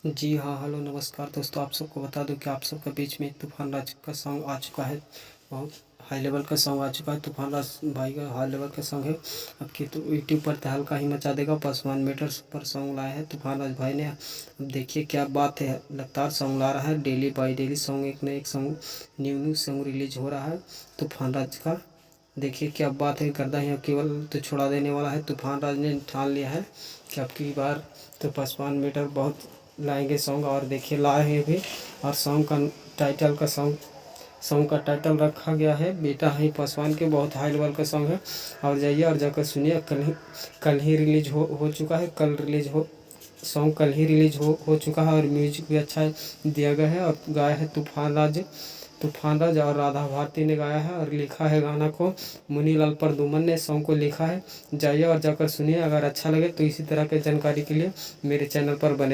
जी हाँ, हेलो नमस्कार दोस्तों। आप सबको बता दूं कि आप सबके बीच में तूफान राज का सॉन्ग आ चुका है। बहुत हाई लेवल का सॉन्ग आ चुका है। तूफान राज भाई का हाई लेवल का सॉन्ग है। अब की तो यूट्यूब पर तहलका ही मचा देगा। +1 मीटर्स पर सॉन्ग लाया है तूफान राज भाई ने। अब देखिए क्या बात है, लगातार सॉन्ग ला रहा है। डेली बाई डेली सॉन्ग, एक न एक सॉन्ग, न्यू सॉन्ग रिलीज हो रहा है तूफान राज का। देखिए क्या बात है, गर्दा ही केवल तो छुड़ा देने वाला है। तूफान राज ने ठान लिया है कि अब की बार तो +1 मीटर बहुत लाएंगे सॉन्ग। और देखिए लाए हैं भी। और सॉन्ग का टाइटल रखा गया है बेटा है पासवान के। बहुत हाई लेवल का सॉन्ग है। और जाइए और जाकर सुनिए। कल ही रिलीज हो चुका है। सॉन्ग कल ही रिलीज हो चुका है। और म्यूजिक भी अच्छा दिया गया है। और गाया है तूफान राज और राधा भारती ने गाया है। और लिखा है गाना को मुनीलाल परदुमन ने, सॉन्ग को लिखा है। जाइए और जाकर सुनिए। अगर अच्छा लगे तो इसी तरह के जानकारी के लिए मेरे चैनल पर बने